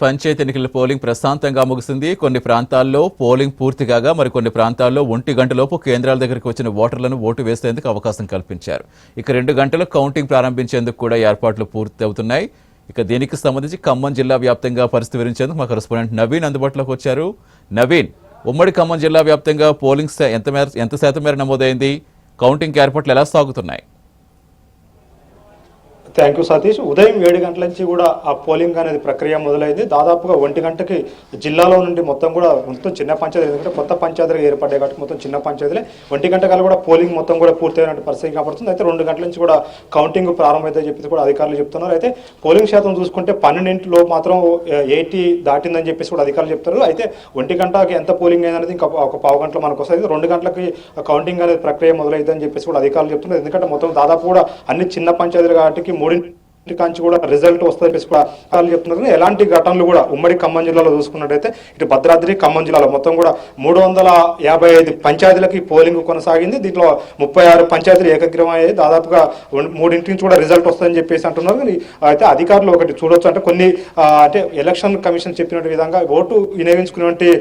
పంచాయతీ ఎన్నికల పోలింగ్ ప్రశాంతంగా ముగిసింది. కొన్ని ప్రాంతాల్లో పోలింగ్ పూర్తి కాగా మరికొన్ని ప్రాంతాల్లో 1 గంటలోపు కేంద్రాల దగ్గరికి వచ్చిన ఓటర్లను ఓటు వేసేందుకు అవకాశం కల్పించారు. ఇక 2 గంటల కౌంటింగ్ ప్రారంభించేందుకు కూడా ఏర్పాట్లు పూర్తి అవుతున్నాయి. ఇక దీనికి సంబంధించి ఖమ్మం జిల్లా వ్యాప్తంగా పరిస్థితి వివరించేందుకు మా కరెస్పాండెంట్ నవీన్ అందుబాటులోకి వచ్చారు. నవీన్, ఉమ్మడి ఖమ్మం జిల్లా వ్యాప్తంగా పోలింగ్ ఎంత శాతం మేర నమోదైంది? కౌంటింగ్ ఏర్పాట్లు ఎలా సాగుతున్నాయి? Thank you Satish. ఉదయం 7 గంటల నుంచి కూడా ఆ పోలింగ్ అనేది ప్రక్రియ మొదలైంది. దాదాపుగా 1 గంటకి జిల్లాలో నుండి మొత్తం చిన్న పంచాయతీలు, ఎందుకంటే కొత్త పంచాయతీలు ఏర్పడ్డాయి కాబట్టి మొత్తం చిన్న పంచాయతీలే 1 గంట కల్లా కూడా పోలింగ్ మొత్తం కూడా పూర్తయినట్టు పరిస్థితి కనబడుతుంది. అయితే 2 గంటల నుంచి కూడా కౌంటింగ్ ప్రారంభమైతే చెప్పేసి కూడా అధికారులు చెప్తున్నారు. అయితే పోలింగ్ శాతం చూసుకుంటే 12 మాత్రం 80 దాటిందని చెప్పేసి కూడా అధికారులు చెప్తారు. అయితే 1 గంటకి ఎంత పోలింగ్ అయిందనేది ఇంకా ఒక పావు గంటలో మనకు వస్తుంది. 2 గంటలకి కౌంటింగ్ అనేది ప్రక్రియ మొదలైందని చెప్పేసి కూడా అధికారులు చెప్తున్నారు. ఎందుకంటే మొత్తం దాదాపు కూడా అన్ని చిన్న పంచాయతీలు కాబట్టి 3 కాంచి కూడా రిజల్ట్ వస్తుంది కూడా చెప్తున్నారు. ఎలాంటి ఘటనలు కూడా ఉమ్మడి ఖమ్మం జిల్లాలో చూసుకున్నట్టయితే ఇటు భద్రాద్రి ఖమ్మం జిల్లాలో మొత్తం కూడా 355 పంచాయతీలకి పోలింగ్ కొనసాగింది. దీంట్లో 36 పంచాయతీలు ఏకగ్రీవమయ్యాయి. దాదాపుగా 3 నుంచి కూడా రిజల్ట్ వస్తుందని చెప్పేసి అంటున్నారు. కానీ అయితే అధికారులు ఒకటి చూడొచ్చు, అంటే కొన్ని అంటే ఎలక్షన్ కమిషన్ చెప్పిన విధంగా ఓటు వినియోగించుకునే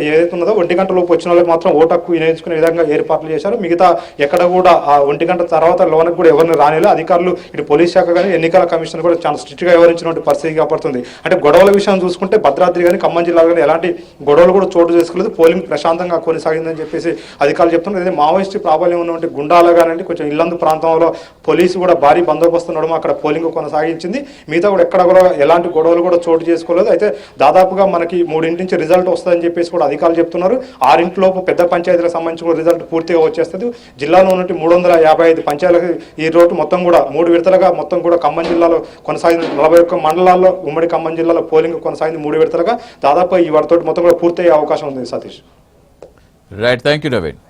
ఏదైతే ఉన్నదో 1 గంట లోపు వచ్చిన వాళ్ళకి మాత్రం ఓటు హక్కు వినియోగించుకునే విధంగా ఏర్పాట్లు చేశారు. మిగతా ఎక్కడ కూడా 1 గంట తర్వాత లోనకు కూడా ఎవరిని రానిలే. అధికారులు ఇటు పోలీస్ శాఖ కానీ ఎన్నికల కమిషన్ కూడా చాలా స్ట్రిక్ట్ గా వ్యవహరించినటువంటి పరిస్థితి కనబడుతుంది. అంటే గొడవల విషయం చూసుకుంటే భద్రాద్రి కానీ ఖమ్మం జిల్లాలో కానీ ఎలాంటి గొడవలు కూడా చోటు చేసుకోలేదు. పోలింగ్ ప్రశాంతంగా కొనసాగిందని చెప్పేసి అధికారులు చెప్తున్నారు. అదే మావోయిస్టు ప్రాబల్యం ఉన్నటువంటి గుండాల కానీ కొంచెం ఇల్లందు ప్రాంతంలో పోలీసు కూడా భారీ బందోబస్తు ఉండడం అక్కడ పోలింగ్ కొనసాగించింది. మిగతా కూడా ఎక్కడ కూడా ఎలాంటి గొడవలు కూడా చోటు చేసుకోలేదు. అయితే దాదాపుగా మనకి 3 నుంచి రిజల్ట్ వస్తుందని చెప్పేసి కూడా అధికారులు చెప్తున్నారు. 6 లోపు పెద్ద పంచాయతీలకు సంబంధించి కూడా రిజల్ట్ పూర్తిగా వచ్చేస్తుంది. జిల్లాలో ఉన్నటువంటి 355 పంచాయతీలకు ఈ రోజు మొత్తం కూడా 3 విడతలుగా మొత్తం కూడా ఖమ్మం జిల్లాలో కొనసాగిన 41 మండలాల్లో ఉమ్మడి ఖమ్మం జిల్లాలో పోలింగ్ కొనసాగింది 3 విడతలుగా. దాదాపు ఈ వాటితో మొత్తం కూడా పూర్తయ్యే అవకాశం ఉంది. Satish, right, thank you Naveen.